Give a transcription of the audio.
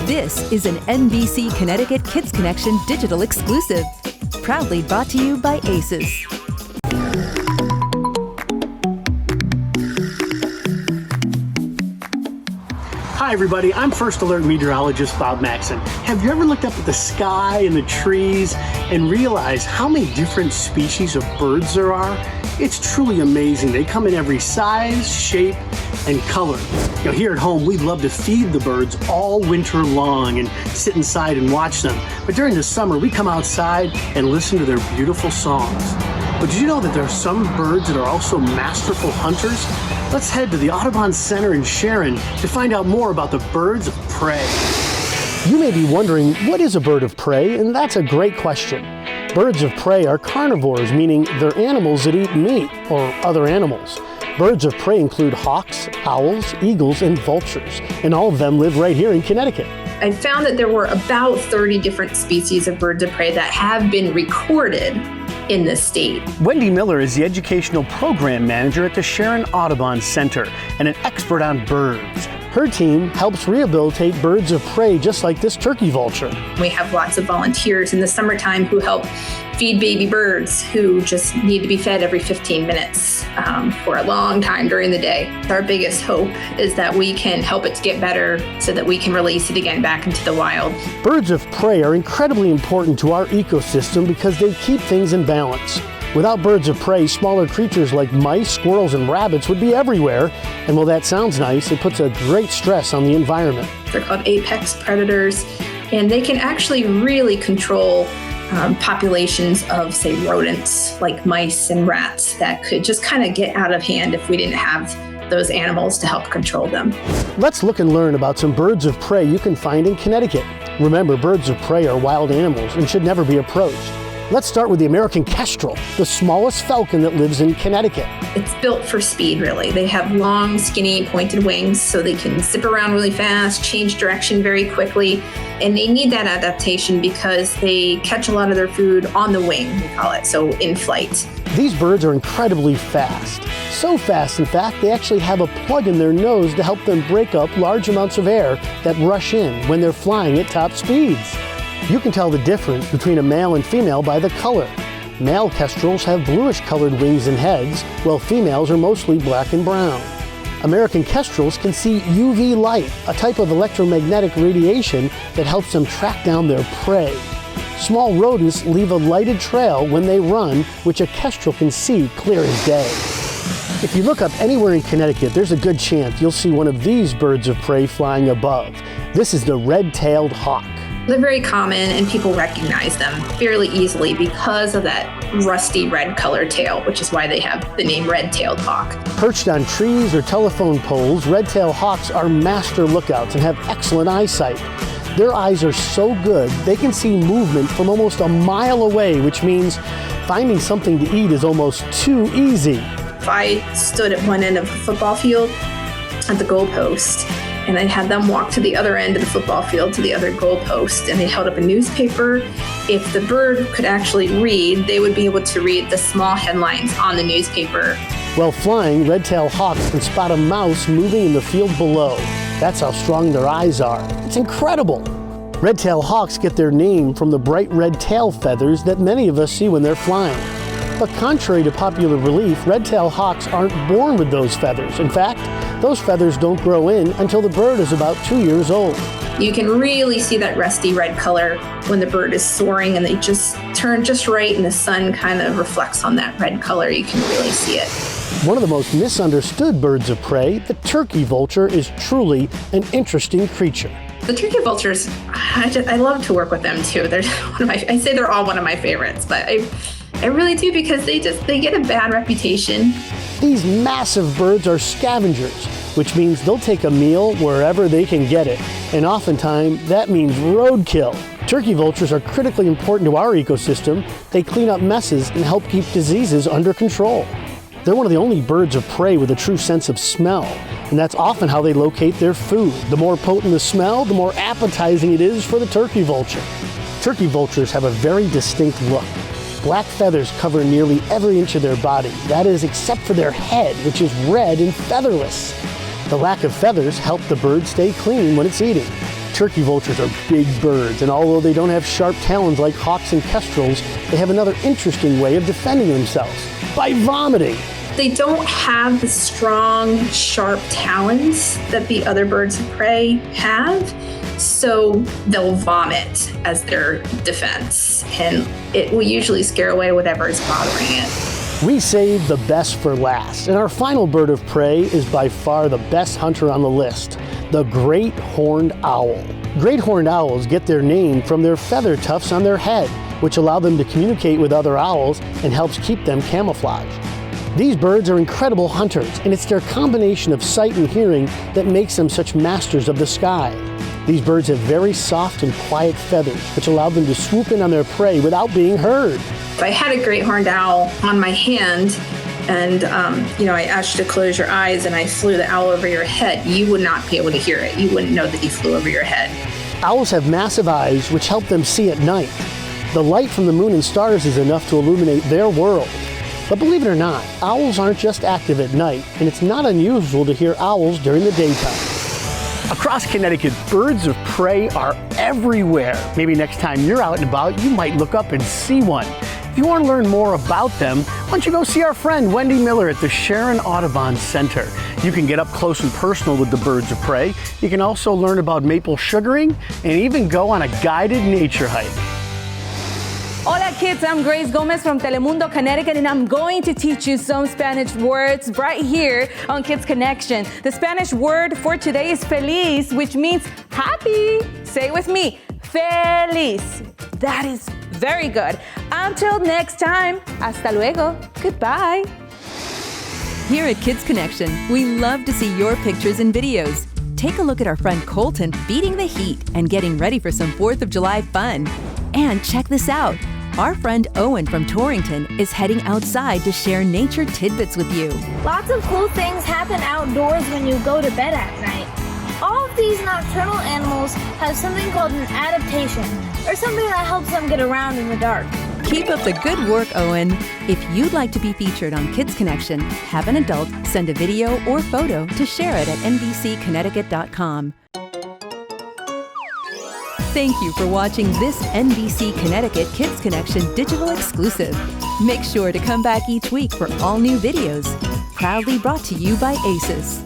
This is an NBC Connecticut Kids Connection digital exclusive. Proudly brought to you by ACES. Hi everybody, I'm First Alert Meteorologist Bob Maxon. Have you ever looked up at the sky and the trees and realized how many different species of birds there are? It's truly amazing. They come in every size, shape, and color. You know, here at home, we love to feed the birds all winter long and sit inside and watch them. But during the summer, we come outside and listen to their beautiful songs. But did you know that there are some birds that are also masterful hunters? Let's head to the Audubon Center in SHARON to find out more about the birds of prey. You may be wondering, what is a bird of prey? And that's a great question. Birds of prey are carnivores, meaning they're animals that eat meat or other animals. Birds of prey include hawks, owls, eagles, and vultures, and all of them live right here in Connecticut. I found that there were about 30 different species of birds of prey that have been recorded in the state. Wendy Miller is the Educational Program Manager at the SHARON Audubon Center and an expert on birds. Her team helps rehabilitate birds of prey just like this turkey vulture. We have lots of volunteers in the summertime who help feed baby birds who just need to be fed every 15 minutes for a long time during the day. Our biggest hope is that we can help it to get better so that we can release it again back into the wild. Birds of prey are incredibly important to our ecosystem because they keep things in balance. Without birds of prey, smaller creatures like mice, squirrels, and rabbits would be everywhere. And while that sounds nice, it puts a great stress on the environment. They're called apex predators, and they can actually really control populations of, say, rodents like mice and rats that could just kind of get out of hand if we didn't have those animals to help control them. Let's look and learn about some birds of prey you can find in Connecticut. Remember, birds of prey are wild animals and should never be approached. Let's start with the American kestrel, the smallest falcon that lives in Connecticut. It's built for speed, really. They have long, skinny, pointed wings, so they can zip around really fast, change direction very quickly, and they need that adaptation because they catch a lot of their food on the wing, we call it, so in flight. These birds are incredibly fast. So fast, in fact, they actually have a plug in their nose to help them break up large amounts of air that rush in when they're flying at top speeds. You can tell the difference between a male and female by the color. Male kestrels have bluish-colored wings and heads, while females are mostly black and brown. American kestrels can see UV light, a type of electromagnetic radiation that helps them track down their prey. Small rodents leave a lighted trail when they run, which a kestrel can see clear as day. If you look up anywhere in Connecticut, there's a good chance you'll see one of these birds of prey flying above. This is the red-tailed hawk. They're very common and people recognize them fairly easily because of that rusty red color tail, which is why they have the name red-tailed hawk. Perched on trees or telephone poles, red-tailed hawks are master lookouts and have excellent eyesight. Their eyes are so good, they can see movement from almost a mile away, which means finding something to eat is almost too easy. If I stood at one end of the football field at the goalpost, and I had them walk to the other end of the football field to the other goalpost, and they held up a newspaper. If the bird could actually read, they would be able to read the small headlines on the newspaper. While flying, red-tailed hawks can spot a mouse moving in the field below. That's how strong their eyes are. It's incredible. Red-tailed hawks get their name from the bright red tail feathers that many of us see when they're flying. But contrary to popular belief, red-tailed hawks aren't born with those feathers. In fact, those feathers don't grow in until the bird is about 2 years old. You can really see that rusty red color when the bird is soaring and they just turn just right and the sun kind of reflects on that red color. You can really see it. One of the most misunderstood birds of prey, the turkey vulture, is truly an interesting creature. The turkey vultures, I love to work with them too. They're I say they're all one of my favorites, but I really do because they get a bad reputation. These massive birds are scavengers, which means they'll take a meal wherever they can get it. And oftentimes, that means roadkill. Turkey vultures are critically important to our ecosystem. They clean up messes and help keep diseases under control. They're one of the only birds of prey with a true sense of smell, and that's often how they locate their food. The more potent the smell, the more appetizing it is for the turkey vulture. Turkey vultures have a very distinct look. Black feathers cover nearly every inch of their body. That is, except for their head, which is red and featherless. The lack of feathers help the bird stay clean when it's eating. Turkey vultures are big birds, and although they don't have sharp talons like hawks and kestrels, they have another interesting way of defending themselves, by vomiting. They don't have the strong, sharp talons that the other birds of prey have, so they'll vomit as their defense, and it will usually scare away whatever is bothering it. We saved the best for last, and our final bird of prey is by far the best hunter on the list, the great horned owl. Great horned owls get their name from their feather tufts on their head, which allow them to communicate with other owls and helps keep them camouflaged. These birds are incredible hunters, and it's their combination of sight and hearing that makes them such masters of the sky. These birds have very soft and quiet feathers, which allow them to swoop in on their prey without being heard. If I had a great horned owl on my hand and I asked you to close your eyes and I flew the owl over your head, you would not be able to hear it. You wouldn't know that he flew over your head. Owls have massive eyes which help them see at night. The light from the moon and stars is enough to illuminate their world. But believe it or not, owls aren't just active at night, and it's not unusual to hear owls during the daytime. Across Connecticut, birds of prey are everywhere. Maybe next time you're out and about, you might look up and see one. If you want to learn more about them, why don't you go see our friend Wendy Miller at the SHARON Audubon Center. You can get up close and personal with the birds of prey. You can also learn about maple sugaring and even go on a guided nature hike. Hola kids, I'm Grace Gomez from Telemundo, Connecticut, and I'm going to teach you some Spanish words right here on Kids Connection. The Spanish word for today is feliz, which means happy. Say it with me, feliz. That is very good. Until next time, hasta luego, goodbye. Here at Kids Connection, we love to see your pictures and videos. Take a look at our friend Colton beating the heat and getting ready for some 4th of July fun. And check this out. Our friend Owen from Torrington is heading outside to share nature tidbits with you. Lots of cool things happen outdoors when you go to bed at night. All of these nocturnal animals have something called an adaptation, or something that helps them get around in the dark. Keep up the good work, Owen. If you'd like to be featured on Kids Connection, have an adult send a video or photo to share it at NBCConnecticut.com. Thank you for watching this NBC Connecticut Kids Connection digital exclusive. Make sure to come back each week for all new videos. Proudly brought to you by ACES.